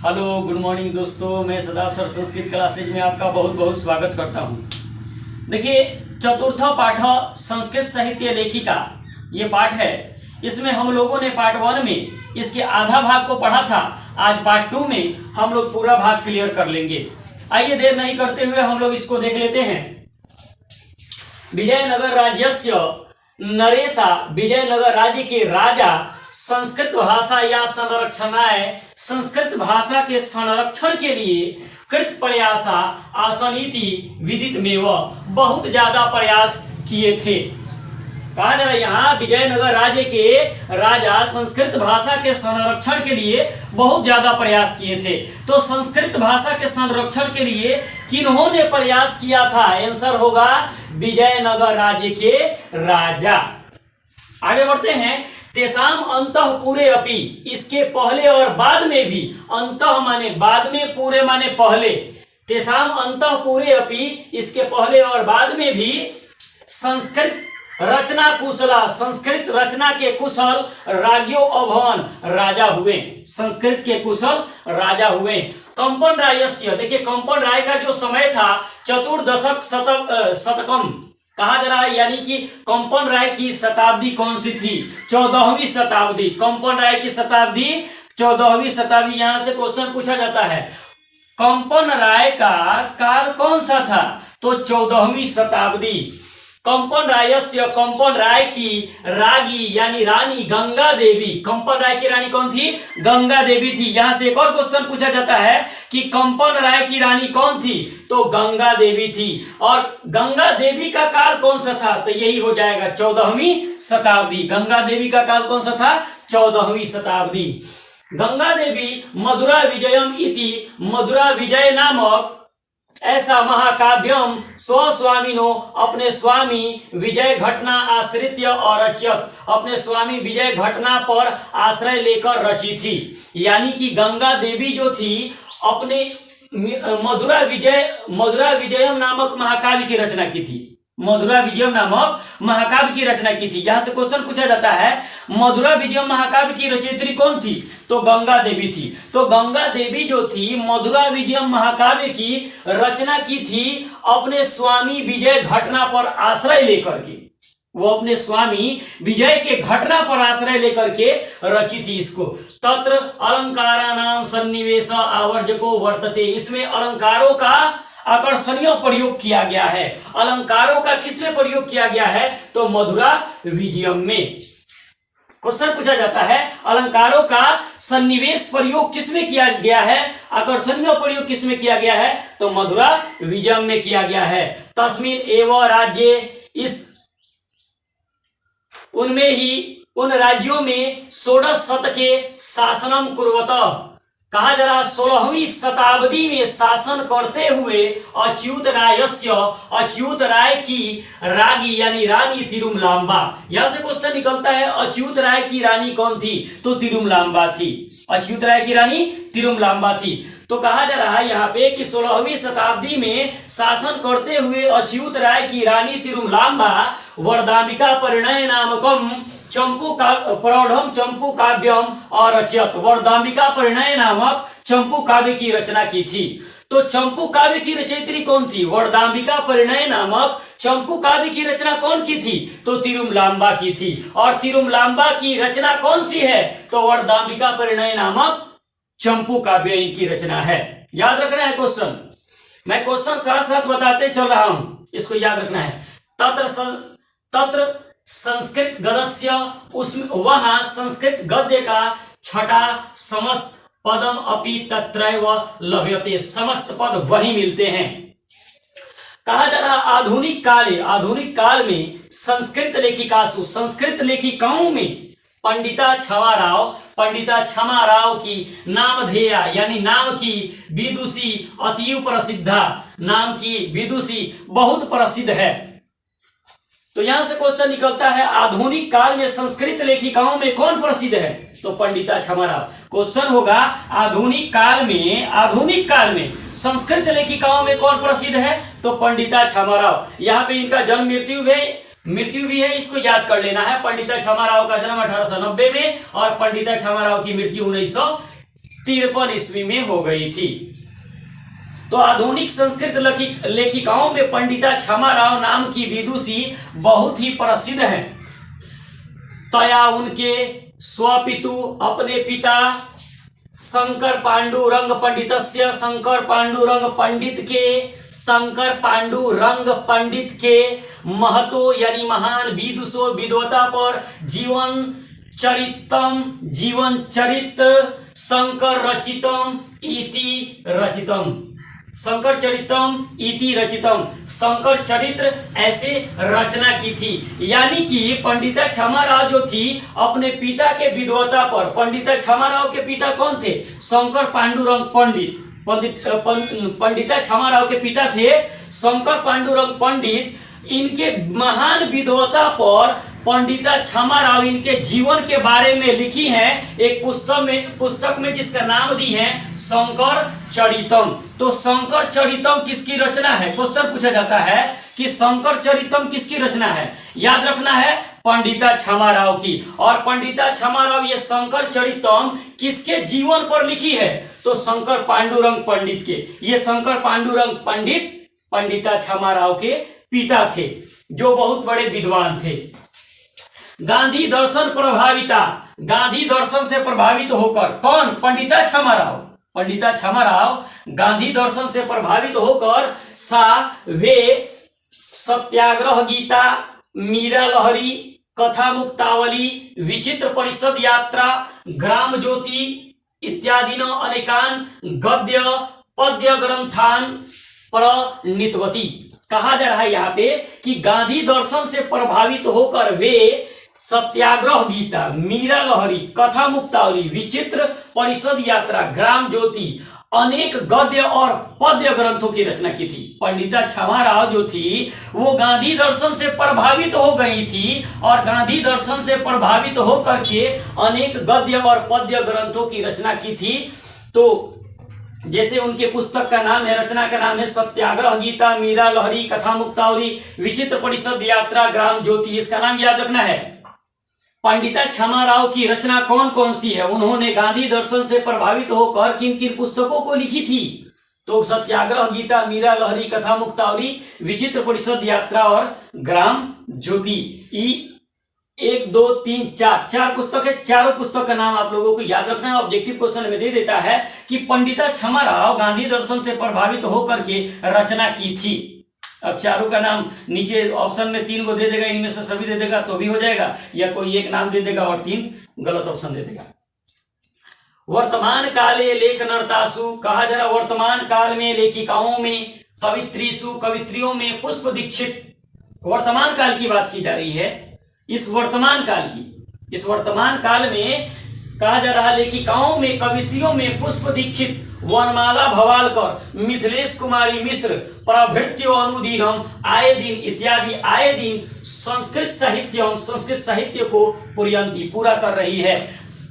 Hello good morning दोस्तों, मैं सदाब sir Sanskrit classes में आपका बहुत बहुत स्वागत करता हूं। देखिए, चतुर्थ पाठ संस्कृत साहित्य लेखिका ये पाठ है। इसमें हम लोगों ने पार्ट 1 में इसके आधा भाग को पढ़ा था। आज पार्ट 2 में हम लोग पूरा भाग क्लियर कर लेंगे। आइए देर नहीं करते हुए हम लोग इसको देख लेते हैं। विजयनगर राज्यस्य नरेशा, विजयनगर राज्य के राजा संस्कृत भाषा या संरक्षणाय, संस्कृत भाषा के संरक्षण के लिए कृत प्रयासा आसनीति विदित में बहुत ज्यादा प्रयास किए थे। कहा जा रहा है यहाँ विजयनगर राज्य के राजा संस्कृत भाषा के संरक्षण के लिए बहुत ज्यादा प्रयास किए थे। तो संस्कृत भाषा के संरक्षण के लिए किन्होंने प्रयास किया था? आंसर होगा विजयनगर राज्य के राजा। आगे बढ़ते हैं। तेसाम अंतः पूरे अपि, इसके पहले और बाद में भी, अंतः माने बाद में, पूरे माने पहले। तेसाम अंतः पूरे अपि, इसके पहले और बाद में भी संस्कृत रचना कुशला, संस्कृत रचना के कुशल राज्यो अभवन, राजा हुए। संस्कृत के कुशल राजा हुए। कंपन रायस्य, देखिए कंपन राय का जो समय था चतुर्दशक शतकम कहा जा रहा है, यानी कि कंपन राय की शताब्दी कौन सी थी? 14वीं शताब्दी। कंपन राय की शताब्दी 14वीं शताब्दी। यहां से क्वेश्चन पूछा जाता है कंपन राय का काल कौन सा था? तो 14वीं शताब्दी। कंपन रायस्य, कंपन राय की रागी यानी रानी गंगा देवी। कंपन राय की रानी कौन थी? गंगा देवी थी। यहां से एक और क्वेश्चन पूछा जाता है कि कंपन राय की रानी कौन थी? तो गंगा देवी थी। और गंगा देवी का काल कौन सा था? तो यही हो जाएगा 14वीं शताब्दी। गंगा देवी का काल कौन सा था? 14वीं शताब्दी। गंगा देवी मधुरा विजयम इति, मधुरा विजय नामक ऐसा महाकाव्यम स्वस्वामिनो, अपने स्वामी विजय घटना आश्रित्य और रचित, अपने स्वामी विजय घटना पर आश्रय लेकर रची थी। यानी कि गंगा देवी जो थी अपने मधुरा विजयम नामक महाकाव्य की रचना की थी। मधुरा विजयम नामक महाकाव्य की रचना की थी। यहां से क्वेश्चन पूछा जाता है मधुरा विजयम महाकाव्य की रचयित्री कौन थी? तो गंगा देवी थी। तो गंगा देवी जो थी मधुरा विजयम महाकाव्य की रचना की थी अपने स्वामी विजय घटना पर आश्रय लेकर के। वो अपने स्वामी विजय के घटना पर आश्रय लेकर के रची थी इसको। तत्र अलंकाराणाम सन्निवेश आवर्जको वर्तते, इसमें अलंकारों का आकर्षणीय प्रयोग किया गया है। अलंकारों का किसमें प्रयोग किया गया है? तो मधुरा विजयम में। क्वेश्चन पूछा जाता है अलंकारों का सन्निवेश प्रयोग किसमें किया गया है? आकर्षणीय प्रयोग किसमें किया गया है? तो मधुरा विजयम में किया गया है। तस्मिन एवं राज्य, इस उनमें ही, उन राज्यों में षोडश शतके शासनम कुर्वत, कहा जा रहा 16वीं शताब्दी में शासन करते हुए अच्युत रायस्य, अच्युत राय की रागी यानी रानी तिरुमलांबा। यहां से क्वेश्चन निकलता है अच्युत राय की रानी कौन थी? तो तिरुमलांबा थी। अच्युत राय की रानी तिरुमलांबा थी। तो कहा जा रहा है यहाँ पे कि 16वीं शताब्दी में शासन करते हुए अच्युत राय की रानी तिरुमलांबा वरदाम्बिका परिणय नामकम चंपू का प्रौढ़म चंपू काव्यम और रचयत, वरदाम्बिका परिणय नामक चंपू काव्य की रचना की थी। तो चंपू काव्य की रचयित्री कौन थी? वरदाम्बिका परिणय नामक चंपू काव्य की रचना कौन की थी? तो तिरुमलांबा की थी। और तिरुमलांबा की रचना कौन सी है? तो वरदाम्बिका परिणय नामक चंपू काव्य इनकी रचना है। याद रखना है क्वेश्चन, मैं क्वेश्चन साथ साथ बताते चल रहा हूं, इसको याद रखना है। तत्र संस्कृत गद्य, उसमें वहां संस्कृत गद्य का छठा समस्त पदम अपि तत्रैव लभ्यते, समस्त पद वही मिलते हैं। कहा जा रहा आधुनिक काल में संस्कृत लेखिकासु, संस्कृत लेखिकाओं में पंडिता क्षमा राव की नामधेया यानी नाम की विदुषी अतीव प्रसिद्धा, नाम की विदुषी बहुत प्रसिद्ध है। तो यहां से क्वेश्चन निकलता है आधुनिक काल में संस्कृत लेखिकाओं में कौन प्रसिद्ध है? तो पंडिता क्षमा राव। क्वेश्चन होगा आधुनिक काल में संस्कृत लेखिकाओं में कौन प्रसिद्ध है? तो पंडिता क्षमा राव। यहाँ पे इनका जन्म मृत्यु भी है, इसको याद कर लेना है। पंडिता क्षमा राव का जन्म 1890 में और पंडिता क्षमा राव की मृत्यु 1353 ईस्वी में हो गई थी। तो आधुनिक संस्कृत लेखिकाओं में पंडिता क्षमाराव नाम की विदुषी बहुत ही प्रसिद्ध है। तया उनके स्वपितु अपने पिता शंकर पांडुरंग पंडितस्य शंकर पांडुरंग पंडित के महतो यानी महान विदुषो विद्वता पर जीवन चरित्र शंकर चरित्र ऐसे रचना की थी। यानी कि पंडिता क्षमाराव जो थी अपने पिता के विद्वता पर, पंडिता क्षमाराव के पिता कौन थे? शंकर पांडुरंग पंडिता क्षमाराव के पिता थे शंकर पांडुरंग पंडित। इनके महान विद्वता पर पंडिता क्षमाराव इनके जीवन के बारे में लिखी हैं एक पुस्तक में जिसका नाम दी है शंकर चरितम। तो शंकर चरितम किसकी रचना है? क्वेश्चन पूछा जाता है कि शंकर चरितम किसकी रचना है? याद रखना है पंडिता क्षमाराव की। और पंडिता क्षमाराव ये शंकर चरितम किसके जीवन पर लिखी है? तो शंकर पांडुरंग पंडित के। ये शंकर पांडुरंग पंडित पंडिता क्षमाराव के पिता थे जो बहुत बड़े विद्वान थे। गांधी दर्शन से प्रभावित होकर कौन? पंडिता क्षमाराव गांधी दर्शन से प्रभावित होकर वे सत्याग्रह गीता, मीरा लहरी, कथा मुक्तावली, विचित्र परिषद यात्रा, ग्राम ज्योति इत्यादि अनेकान गद्य पद्य ग्रंथान प्रणीतवती। कहा जा रहा है यहाँ पे कि गांधी दर्शन से प्रभावित होकर वे सत्याग्रह गीता, मीरा लहरी, कथा मुक्तावली, विचित्र परिषद यात्रा, ग्राम ज्योति अनेक गद्य और पद्य ग्रंथों की रचना की थी। पंडिता क्षमाराव जो थी वो गांधी दर्शन से प्रभावित हो गई थी और गांधी दर्शन से प्रभावित होकर के अनेक गद्य और पद्य ग्रंथों की रचना की थी। तो जैसे उनके पुस्तक का नाम है, रचना का नाम है सत्याग्रह गीता, मीरा लहरी, कथा मुक्तावली, विचित्र परिषद यात्रा, ग्राम ज्योति। इसका नाम याद रखना है। पंडिता क्षमाराव की रचना कौन कौन सी है? उन्होंने गांधी दर्शन से प्रभावित होकर किन किन पुस्तकों को लिखी थी? तो सत्याग्रह गीता, मीरा लहरी, कथा मुक्तावली, विचित्र परिषद यात्रा और ग्राम ज्योति। 1 2 3 4 पुस्तक है। चारों पुस्तक का नाम आप लोगों को याद रखना है। ऑब्जेक्टिव क्वेश्चन में दे देता है कि पंडिता क्षमाराव गांधी दर्शन से प्रभावित होकर के रचना की थी। अब चारों का नाम नीचे ऑप्शन में 3 को दे देगा, इनमें से सभी दे देगा तो भी हो जाएगा, या कोई एक नाम दे देगा और 3 गलत ऑप्शन दे देगा। वर्तमान काले लेख नर्तासु, कहा जा रहा वर्तमान काल में लेखिकाओं में, कवित्रियों में पुष्प दीक्षित। वर्तमान काल की बात की जा रही है। इस वर्तमान काल में कहा जा रहा लेखिकाओं में, कवित्रियों में पुष्प दीक्षित, वनमाला भवालकर, मिथिलेश कुमारी मिश्र प्रभृत्यो अनुदीनम आए दिन इत्यादि आए दिन संस्कृत साहित्य को पुरयंती पूरा कर रही है।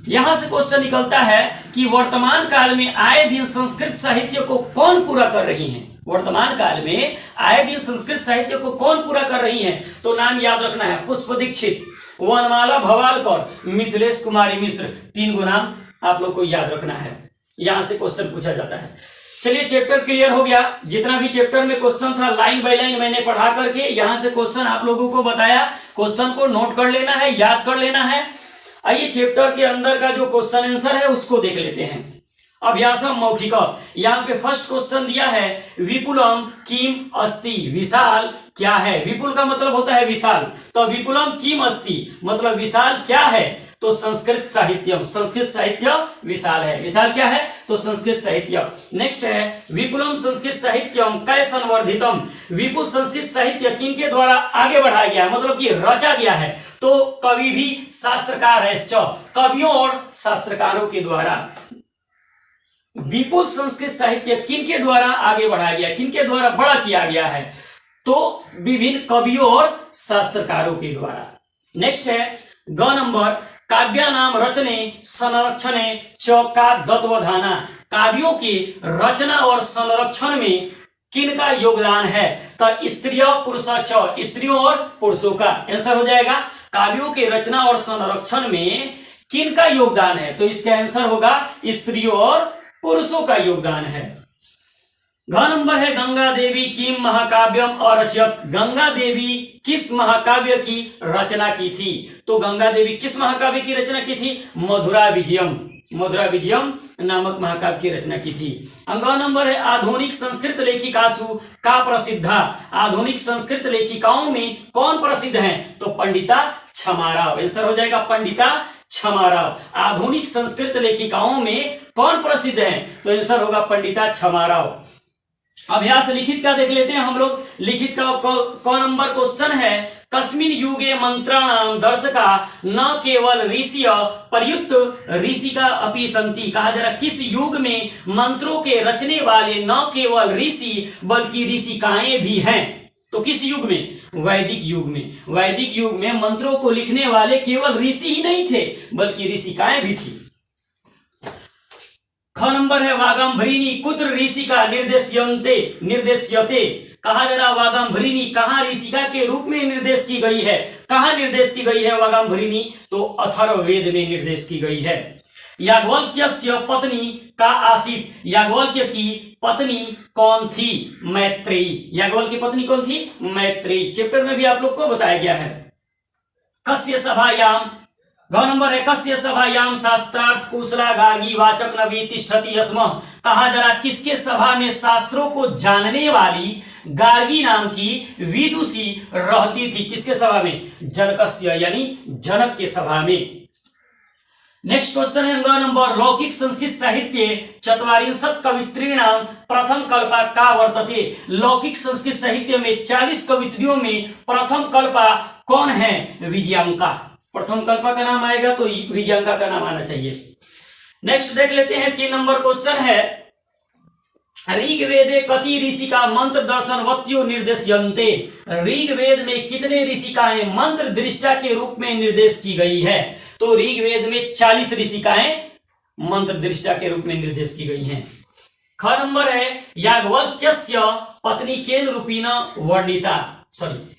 यहां से क्वेश्चन निकलता है कि वर्तमान काल में आए दिन संस्कृत साहित्य को कौन पूरा कर रही हैं? वर्तमान काल में आए दिन संस्कृत साहित्य को कौन पूरा कर रही हैं? तो नाम याद रखना है पुष्प दीक्षित, वनमाला भवालकर, मिथिलेश कुमारी मिश्र। 3 गो नाम आप लोग को याद रखना है। यहां से क्वेश्चन पूछा जाता है। चलिए चैप्टर क्लियर हो गया। जितना भी चैप्टर में क्वेश्चन था लाइन बाय लाइन मैंने पढ़ा करके यहां से क्वेश्चन आप लोगों को बताया। क्वेश्चन को नोट कर लेना है, याद कर लेना है। आइए चैप्टर के अंदर का जो क्वेश्चन आंसर है उसको देख लेते हैं। अभ्यासम मौखिक। यहाँ पे फर्स्ट क्वेश्चन दिया है विपुलम किम अस्ति, विशाल क्या है? विपुल का मतलब होता है विशाल, तो विपुलम किम अस्ति मतलब विशाल क्या है? तो संस्कृत साहित्य विशाल है। विशाल क्या है? तो संस्कृत साहित्य। नेक्स्ट है विपुलम संस्कृत साहित्यम कै संवर्धितम, विपुल संस्कृत साहित्य किनके द्वारा आगे बढ़ाया गया है, मतलब कि रचा गया है? तो कवि भी शास्त्रकार है, कवियों और शास्त्रकारों के द्वारा। विपुल संस्कृत साहित्य किनके द्वारा आगे बढ़ाया गया, किनके द्वारा बड़ा किया गया है? तो विभिन्न कवियों और शास्त्रकारों के द्वारा। नेक्स्ट है ग नंबर काव्यानाम रचने संरक्षणे च का दत्वधाना, काव्यों की रचना और संरक्षण में किनका योगदान है? तो स्त्रियों और पुरुषों का आंसर हो जाएगा। काव्यों की रचना और संरक्षण में किनका योगदान है? तो इसका आंसर होगा स्त्रियों और पुरुषों का योगदान है। घ नंबर है गंगा देवी किम महाकाव्यम अरचयत। गंगा देवी किस महाकाव्य की रचना की थी? तो गंगा देवी किस महाकाव्य की रचना की थी? मधुरा विजयम, मधुरा विजयम नामक महाकाव्य की रचना की थी। अंगवा नंबर है आधुनिक संस्कृत लेखिकासु का प्रसिद्धा। आधुनिक संस्कृत लेखिकाओं में कौन प्रसिद्ध हैं? तो पंडिता छमाराव। आंसर हो जाएगा पंडिता छमाराव। आधुनिक संस्कृत लेखिकाओं में कौन प्रसिद्ध है? तो आंसर होगा पंडिता छमाराव। अभ्यास लिखित का देख लेते हैं हम लोग। लिखित का कौन नंबर क्वेश्चन है? कस्मिन युगे मंत्राणाम दर्शका न केवल ऋषि प्रयुक्त ऋषिका अपि सन्ति। कहा जा रहा किस युग में मंत्रों के रचने वाले न केवल ऋषि बल्कि ऋषिकाएं भी हैं? तो किस युग में? वैदिक युग में। वैदिक युग में मंत्रों को लिखने वाले केवल ऋषि ही नहीं थे बल्कि ऋषिकाएं भी थी। ख नंबर है वागंभरिणी कुत्र ऋषिका निर्देश्यते। कहा जा रहा वागंभरिणी कहाँ ऋषिका के रूप में निर्देश की गई है? कहाँ निर्देश की गई है वागंभरिणी? तो अथर्ववेद में निर्देश की गई है। याज्ञवल्क्यस्य पत्नी का आसीत। याज्ञवल्क्य की पत्नी कौन थी? मैत्रेयी। याज्ञवल्क्य की पत्नी कौन थी? मैत्रेयी। चैप्टर में भी आप लोग को बताया गया है। कस्य सभायाम, घ नंबर है कस्य सभायाम शास्त्रार्थ कुशला गार्गी वाचक नवी तिष्ठति स्म। कहा जरा किसके सभा में शास्त्रों को जानने वाली गार्गी नाम की विदुषी रहती थी? किसके सभा में? जनकस्य यानी जनक के सभा में। नेक्स्ट क्वेश्चन है ग नंबर लौकिक संस्कृत साहित्य चत्वारिंशत् कवित्रीणाम प्रथम कल्पा का वर्तते। लौकिक संस्कृत साहित्य में 40 कवित्रियों में प्रथम कल्पा कौन है? विद्यांका। प्रथम कल्पा का नाम आएगा तो विद्यांका का नाम आना चाहिए। नेक्स्ट देख लेते हैं 3 नंबर क्वेश्चन है ऋग्वेदे कति ऋषिका मंत्र दर्शन वत्यो निर्देश्यन्ते। ऋग्वेद में कितने ऋषिकाएं मंत्र दृष्टा के रूप में निर्देश की गई है? तो ऋग्वेद में 40 ऋषिकाएं मंत्र दृष्टा के रूप में निर्देश की गई हैं। ख नंबर है याज्ञवल्क्यस्य पत्नी केन रूपेण वर्णिता।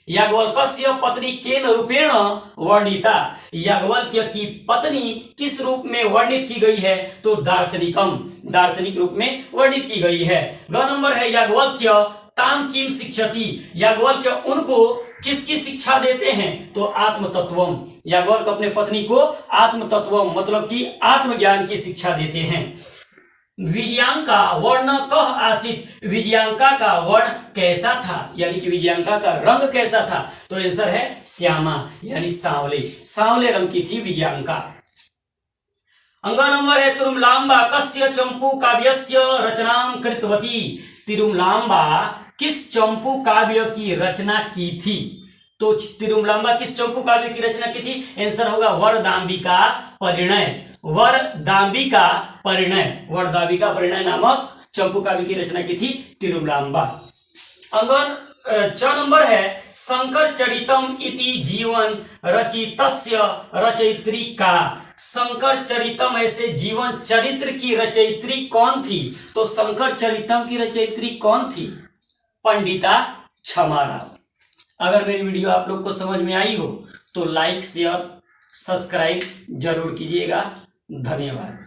याज्ञवल्क्यस्य पत्नी केन रूपेण वर्णिता। याज्ञवल्क्य की पत्नी किस रूप में वर्णित की गई है? तो दार्शनिकम, दार्शनिक रूप में वर्णित की गई है। ग नंबर है याज्ञवल्क्य ताम किम शिक्षति। याज्ञवल्क्य उनको किसकी शिक्षा देते हैं? तो आत्म तत्वम। याज्ञवल्क्य अपने पत्नी को आत्म तत्वम मतलब कि आत्मज्ञान की शिक्षा देते हैं। विद्यांका वर्ण कह आसित। विद्यांका का वर्ण कैसा था यानी कि विद्यांका का रंग कैसा था? तो आंसर है श्यामा यानी सांवले, सांवले रंग की थी विद्यांका। अंगा नंबर है तिरुमलांबा कस्य चंपू काव्यस्य रचनां कृतवती। तिरुमलांबा किस चंपू काव्य की रचना की थी? तो तिरुमलांबा किस चंपू काव्य की रचना की थी? आंसर होगा वरदांबिका परिणय। वरदांबिका परिणय, वरदांबिका परिणय नामक चंपू काव्य की रचना की थी तिरुमलांबा। अंगन 6 नंबर है शंकर चरितम इति जीवन रचितस्य रचयित्री का। शंकर चरितम ऐसे जीवन चरित्र की रचयित्री कौन थी? तो शंकर चरितम की रचयित्री कौन थी? पंडिता छमाराव। अगर मेरी वीडियो आप लोग को समझ में आई हो तो लाइक शेयर सब्सक्राइब जरूर कीजिएगा। धन्यवाद।